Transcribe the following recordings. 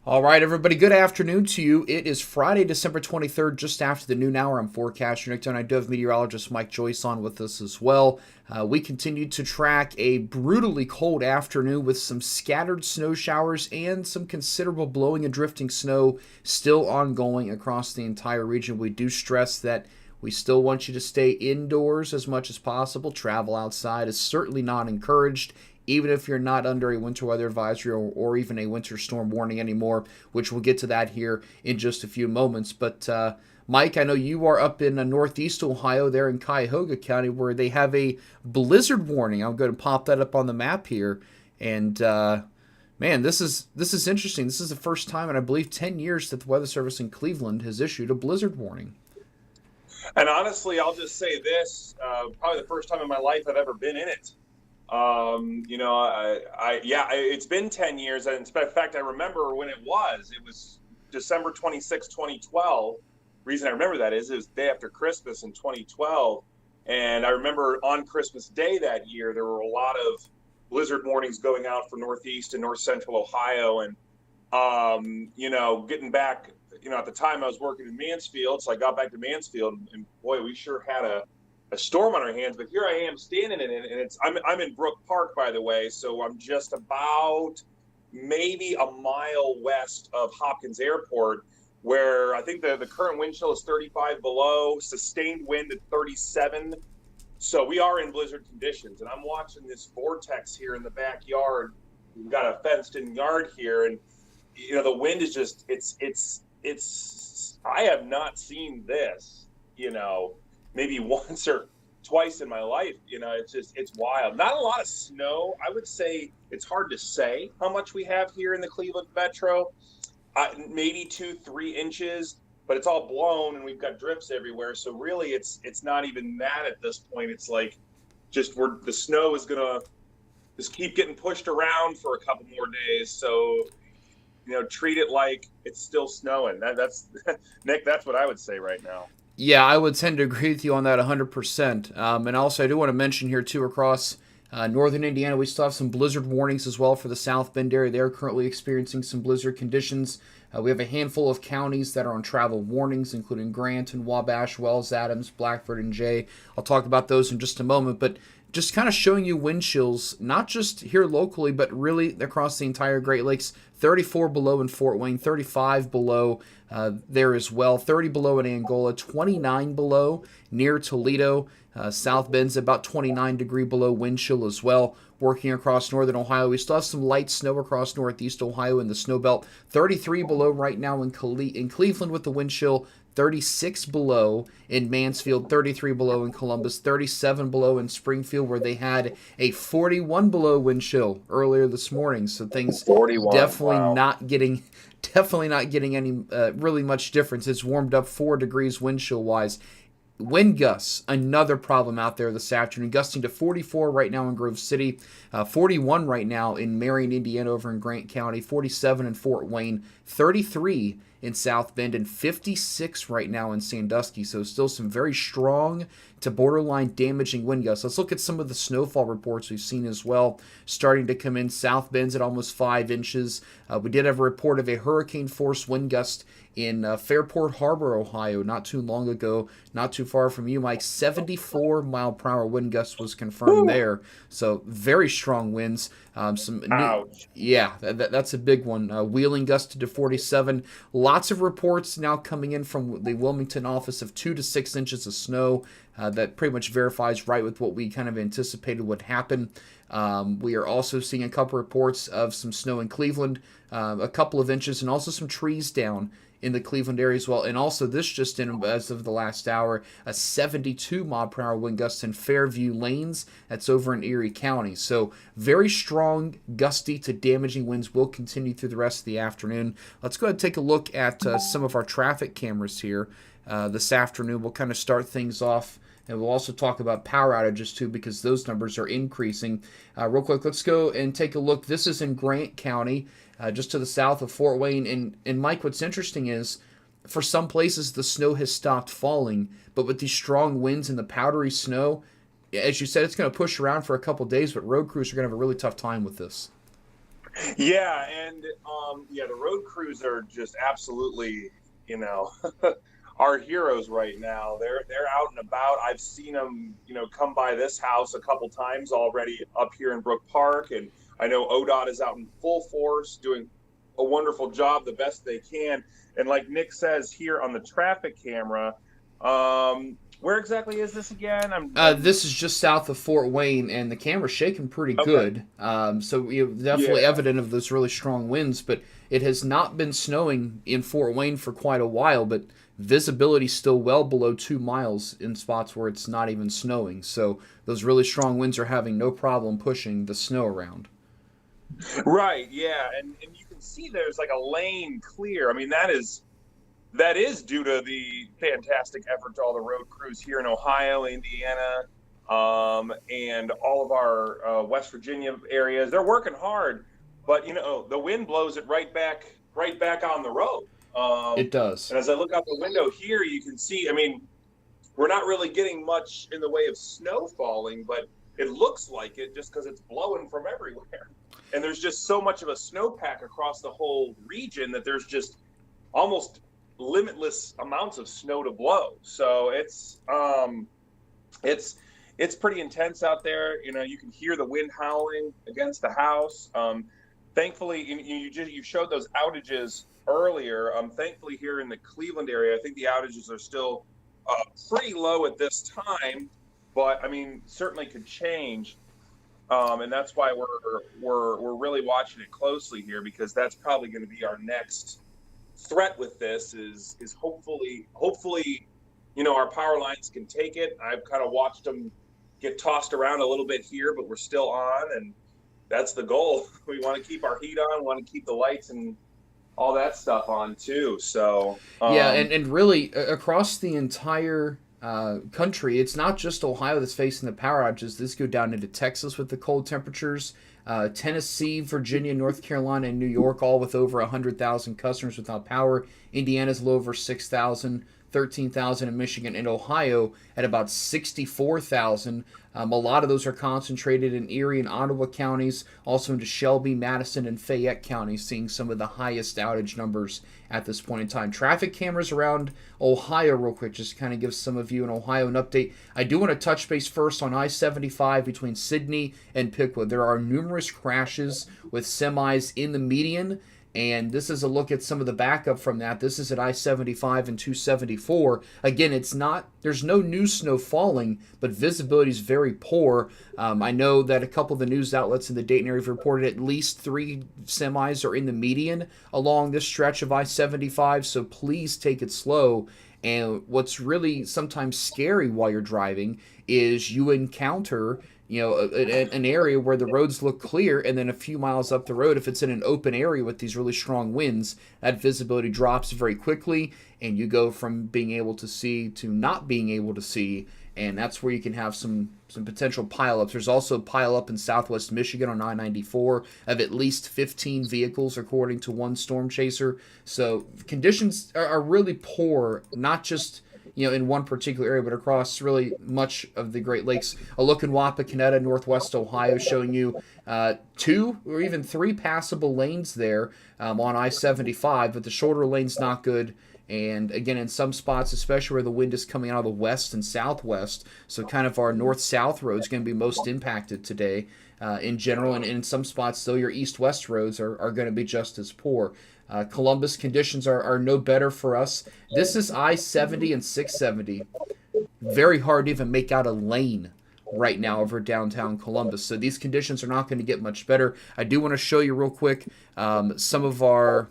All right, everybody, good afternoon to you. It is Friday, December 23rd, just after the noon hour. I'm forecaster Nick Dunn. I do have meteorologist Mike Joyce on with us as well. We continue to track a brutally cold afternoon with some scattered snow showers and some considerable blowing and drifting snow still ongoing across the entire region. We do stress that we still want you to stay indoors as much as possible. Travel outside is certainly not encouraged, even if you're not under a winter weather advisory or even a winter storm warning anymore, which we'll get to that here in just a few moments. But Mike, I know you are up in northeast Ohio there in Cuyahoga County where they have a blizzard warning. I'm going to pop that up on the map here. And man, this is interesting. This is the first time in I believe 10 years that the Weather Service in Cleveland has issued a blizzard warning. And honestly, I'll just say this: probably the first time in my life I've ever been in it. It's been 10 years. And in fact, I remember when it was December 26, 2012. Reason I remember that is it was the day after Christmas in 2012. And I remember on Christmas Day that year, there were a lot of blizzard warnings going out for Northeast and North Central Ohio. And, getting back, at the time I was working in Mansfield. So I got back to Mansfield and boy, we sure had a storm on our hands, but here I am standing in it, and I'm in Brook Park, by the way, so I'm just about maybe a mile west of Hopkins Airport, where I think the current wind chill is 35 below, sustained wind at 37. So we are in blizzard conditions, and I'm watching this vortex here in the backyard. We've got a fenced-in yard here, and the wind is just it's. I have not seen this, maybe once or twice in my life. It's wild. Not a lot of snow. I would say it's hard to say how much we have here in the Cleveland metro. Maybe 2-3 inches, but it's all blown and we've got drifts everywhere. So really it's not even that at this point. It's like the snow is gonna just keep getting pushed around for a couple more days. So treat it like it's still snowing. That's Nick, that's what I would say right now. Yeah, I would tend to agree with you on that 100%. And also, I do want to mention here, too, across northern Indiana, we still have some blizzard warnings as well for the South Bend area. They're currently experiencing some blizzard conditions. We have a handful of counties that are on travel warnings, including Grant and Wabash, Wells, Adams, Blackford, and Jay. I'll talk about those in just a moment, but just kind of showing you wind chills, not just here locally, but really across the entire Great Lakes. 34 below in Fort Wayne, 35 below there as well, 30 below in Angola, 29 below near Toledo. South Bend's about 29 below wind chill as well. Working across northern Ohio, we still have some light snow across northeast Ohio in the snow belt. 33 below right now in Cleveland with the wind chill. 36 below in Mansfield, 33 below in Columbus, 37 below in Springfield, where they had a 41 below wind chill earlier this morning. So things 41. definitely Wow. not getting any really much difference. It's warmed up 4 degrees wind chill wise. Wind gusts, another problem out there this afternoon, gusting to 44 right now in Grove City, 41 right now in Marion, Indiana over in Grant County, 47 in Fort Wayne, 33 in South Bend, and 56 right now in Sandusky. So still some very strong to borderline damaging wind gusts. Let's look at some of the snowfall reports we've seen as well, starting to come in. South Bend's at almost 5 inches. We did have a report of a hurricane-force wind gust in Fairport Harbor, Ohio, not too long ago, not too far from you, Mike. 74-mile-per-hour wind gust was confirmed there. So very strong winds. Ouch. That's a big one. Wheeling gusted to 47. Lots of reports now coming in from the Wilmington office of 2 to 6 inches of snow. That pretty much verifies right with what we kind of anticipated would happen. We are also seeing a couple reports of some snow in Cleveland, a couple of inches, and also some trees down in the Cleveland area as well. And also this just in, as of the last hour, a 72 mile per hour wind gust in Fairview Lanes. That's over in Erie County. So very strong, gusty to damaging winds will continue through the rest of the afternoon. Let's go ahead and take a look at some of our traffic cameras here this afternoon. We'll kind of start things off. And we'll also talk about power outages too, because those numbers are increasing. Real quick, let's go and take a look. This is in Grant County, just to the south of Fort Wayne. And Mike, what's interesting is, for some places the snow has stopped falling, but with these strong winds and the powdery snow, as you said, it's going to push around for a couple days. But road crews are going to have a really tough time with this. Yeah, and yeah, the road crews are just absolutely, you know, our heroes right now. They're out and about. I've seen them, come by this house a couple times already up here in Brook Park, and I know ODOT is out in full force doing a wonderful job, the best they can. And like Nick says here on the traffic camera, where exactly is this again? This is just south of Fort Wayne, and the camera's shaking pretty Okay. good. So definitely Yeah. evident of those really strong winds, but it has not been snowing in Fort Wayne for quite a while, but visibility still well below 2 miles in spots where it's not even snowing. So those really strong winds are having no problem pushing the snow around. Right, yeah, and you can see there's like a lane clear. I mean, that is due to the fantastic effort to all the road crews here in Ohio, Indiana, and all of our West Virginia areas. They're working hard, but the wind blows it right back on the road. It does. And as I look out the window here, you can see. I mean, we're not really getting much in the way of snow falling, but it looks like it just because it's blowing from everywhere. And there's just so much of a snowpack across the whole region that there's just almost limitless amounts of snow to blow. So it's pretty intense out there. You can hear the wind howling against the house. Thankfully, you showed those outages earlier. Thankfully, here in the Cleveland area, I think the outages are still pretty low at this time, but I mean, certainly could change. And that's why we're really watching it closely here, because that's probably going to be our next threat with this. Is hopefully our power lines can take it. I've kind of watched them get tossed around a little bit here, but we're still on, and that's the goal. We want to keep our heat on, we want to keep the lights and all that stuff on too. So Yeah, and really across the entire country, it's not just Ohio that's facing the power outages. This go down into Texas with the cold temperatures, Tennessee, Virginia, North Carolina, and New York, all with over 100,000 customers without power. Indiana's a little over 6,000. 13,000 in Michigan, and Ohio at about 64,000. A lot of those are concentrated in Erie and Ottawa counties, also into Shelby, Madison, and Fayette counties, seeing some of the highest outage numbers at this point in time. Traffic cameras around Ohio, real quick, just to kind of give some of you in Ohio an update. I do want to touch base first on I-75 between Sydney and Pickwood. There are numerous crashes with semis in the median, and this is a look at some of the backup from that. This is at I-75 and 274. Again, there's no new snow falling, but visibility is very poor. I know that a couple of the news outlets in the Dayton area have reported at least 3 semis are in the median along this stretch of I-75, so please take it slow. And what's really sometimes scary while you're driving is you encounter an area where the roads look clear, and then a few miles up the road, if it's in an open area with these really strong winds, that visibility drops very quickly, and you go from being able to see to not being able to see, and that's where you can have some potential pileups. There's also a pileup in southwest Michigan on I-94 of at least 15 vehicles, according to one storm chaser. So conditions are really poor, not just in one particular area, but across really much of the Great Lakes. A look in Wapakoneta, northwest Ohio, showing you 2 or even 3 passable lanes there on I-75, but the shorter lane's not good. And again, in some spots, especially where the wind is coming out of the west and southwest, so kind of our north-south roads going to be most impacted today in general. And in some spots, though, your east-west roads are going to be just as poor. Columbus conditions are no better for us. This is I-70 and 670. Very hard to even make out a lane right now over downtown Columbus. So these conditions are not going to get much better. I do want to show you real quick some of our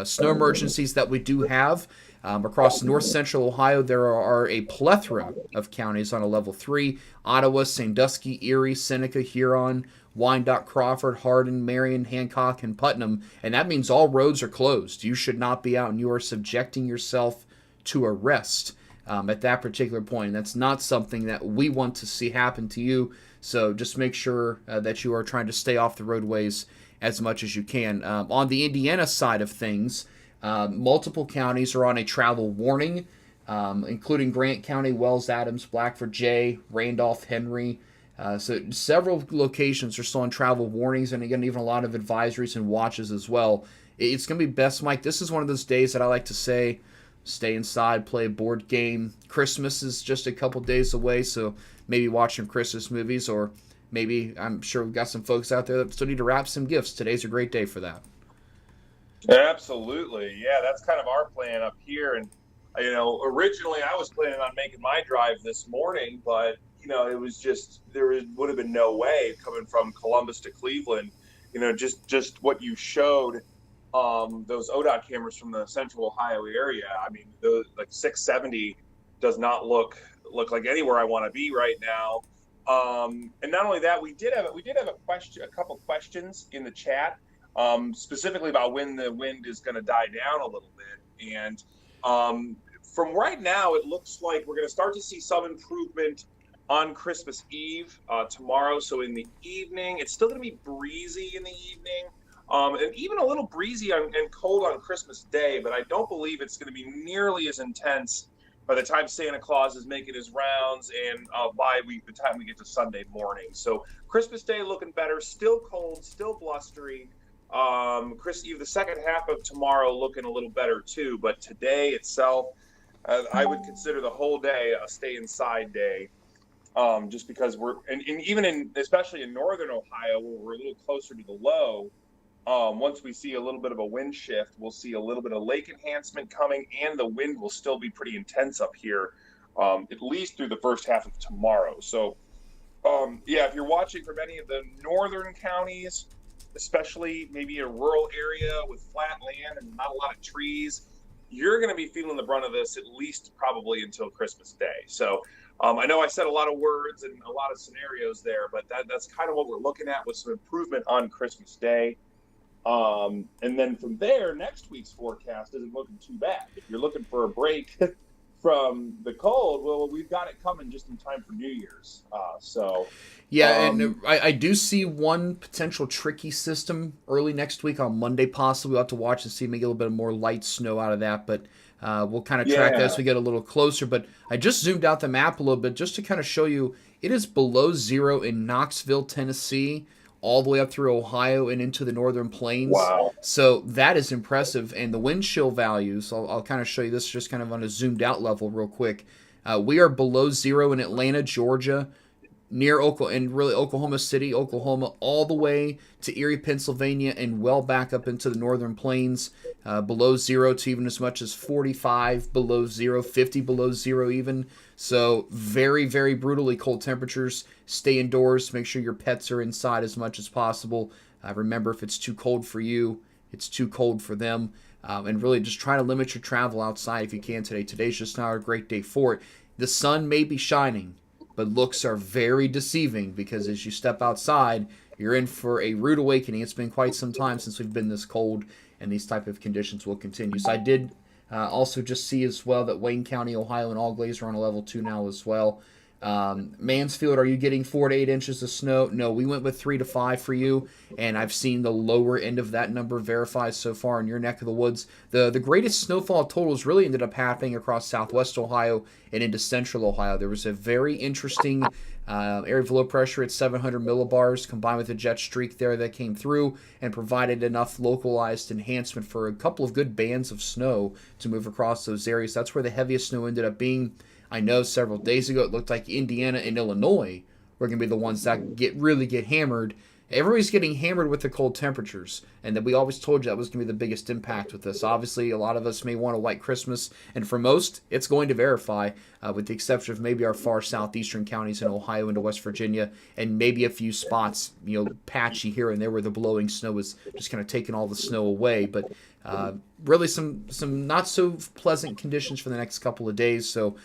snow emergencies that we do have. Across north central Ohio, there are a plethora of counties on a level 3. Ottawa, Sandusky, Erie, Seneca, Huron, Wyandotte, Crawford, Hardin, Marion, Hancock, and Putnam. And that means all roads are closed. You should not be out, and you are subjecting yourself to arrest at that particular point. And that's not something that we want to see happen to you. So just make sure that you are trying to stay off the roadways as much as you can. On the Indiana side of things, multiple counties are on a travel warning, including Grant County, Wells, Adams, Blackford, Jay, Randolph, Henry, So several locations are still on travel warnings, and again, even a lot of advisories and watches as well. It's going to be best, Mike. This is one of those days that I like to say, stay inside, play a board game. Christmas is just a couple days away, so maybe watch some Christmas movies, or maybe I'm sure we've got some folks out there that still need to wrap some gifts. Today's a great day for that. Absolutely. Yeah, that's kind of our plan up here. And, originally I was planning on making my drive this morning, but, it was just, would have been no way coming from Columbus to Cleveland, just what you showed, those ODOT cameras from the central Ohio area. I mean, the 670 does not look like anywhere I want to be right now. And not only that, we did have a couple questions in the chat, specifically about when the wind is going to die down a little bit. And from right now, it looks like we're going to start to see some improvement on Christmas Eve tomorrow. So in the evening, it's still going to be breezy in the evening, and even a little breezy and cold on Christmas Day, but I don't believe it's going to be nearly as intense by the time Santa Claus is making his rounds and the time we get to Sunday morning. So Christmas Day looking better, still cold, still blustery. Christmas Eve, the second half of tomorrow, looking a little better too, but today itself, I would consider the whole day a stay inside day. Just because especially in northern Ohio, where we're a little closer to the low, once we see a little bit of a wind shift, we'll see a little bit of lake enhancement coming, and the wind will still be pretty intense up here, at least through the first half of tomorrow. So, if you're watching from any of the northern counties, especially maybe a rural area with flat land and not a lot of trees, you're going to be feeling the brunt of this at least probably until Christmas Day. So I know I said a lot of words and a lot of scenarios there, but that's kind of what we're looking at with some improvement on Christmas Day. And then from there, next week's forecast isn't looking too bad. If you're looking for a break from the cold, well, we've got it coming just in time for New Year's. And I do see one potential tricky system early next week on Monday, possibly. We'll have to watch and see, maybe a little bit more light snow out of that, but we'll kind of track that as we get a little closer. But I just zoomed out the map a little bit just to kind of show you it is below zero in Knoxville, Tennessee, all the way up through Ohio and into the northern plains. Wow. So that is impressive. And the wind chill values, I'll kind of show you this just kind of on a zoomed out level real quick. We are below zero in Atlanta, Georgia, near Oklahoma City, Oklahoma, all the way to Erie, Pennsylvania, and well back up into the northern plains, below zero to even as much as 45 below zero, 50 below zero even. So very, very brutally cold temperatures. Stay indoors. Make sure your pets are inside as much as possible. Remember, if it's too cold for you, it's too cold for them. And really just try to limit your travel outside if you can today. Today's just not a great day for it. The sun may be shining, but looks are very deceiving, because as you step outside, you're in for a rude awakening. It's been quite some time since we've been this cold, and these type of conditions will continue. So I did also just see as well that Wayne County, Ohio, and All Glaze are on a level 2 now as well. Mansfield, are you getting 4 to 8 inches of snow? No, we went with 3 to 5 for you, and I've seen the lower end of that number verified so far in your neck of the woods. The greatest snowfall totals really ended up happening across southwest Ohio and into central Ohio. There was a very interesting area of low pressure at 700 millibars combined with a jet streak there that came through and provided enough localized enhancement for a couple of good bands of snow to move across those areas. That's where the heaviest snow ended up being. I know several days ago it looked like Indiana and Illinois were going to be the ones that really get hammered. Everybody's getting hammered with the cold temperatures, and that we always told you that was going to be the biggest impact with this. Obviously, a lot of us may want a white Christmas, and for most, it's going to verify, with the exception of maybe our far southeastern counties in Ohio into West Virginia, and maybe a few spots, patchy here and there where the blowing snow is just kind of taking all the snow away. But really some not so pleasant conditions for the next couple of days. So,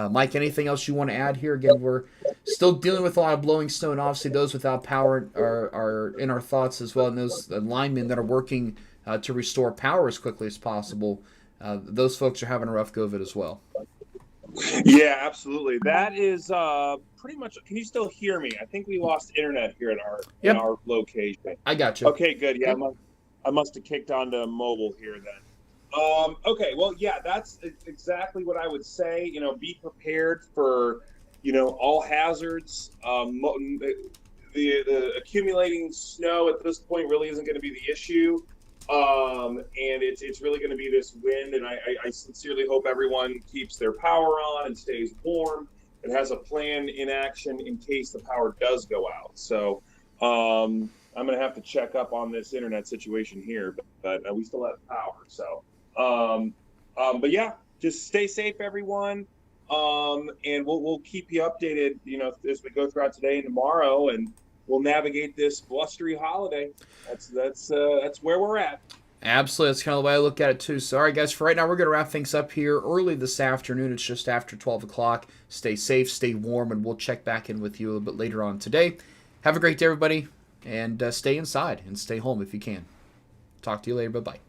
Mike, anything else you want to add here? Again, we're still dealing with a lot of blowing snow, and obviously those without power are in our thoughts as well, and those linemen that are working to restore power as quickly as possible, those folks are having a rough go of it as well. Yeah, absolutely. That is pretty much. Can you still hear me? I think we lost internet here in our location. I got you. Okay, good. Yeah, I must have kicked onto mobile here then. Okay, well, yeah, that's exactly what I would say. Be prepared for, all hazards. The accumulating snow at this point really isn't going to be the issue. And it's really going to be this wind. And I sincerely hope everyone keeps their power on and stays warm and has a plan in action in case the power does go out. So I'm going to have to check up on this internet situation here, but we still have power. So, but yeah, just stay safe, everyone. And we'll keep you updated, as we go throughout today and tomorrow, and we'll navigate this blustery holiday. That's where we're at. Absolutely. That's kind of the way I look at it, too. So, all right, guys, for right now, we're going to wrap things up here early this afternoon. It's just after 12 o'clock. Stay safe, stay warm, and we'll check back in with you a little bit later on today. Have a great day, everybody, and stay inside and stay home if you can. Talk to you later. Bye-bye.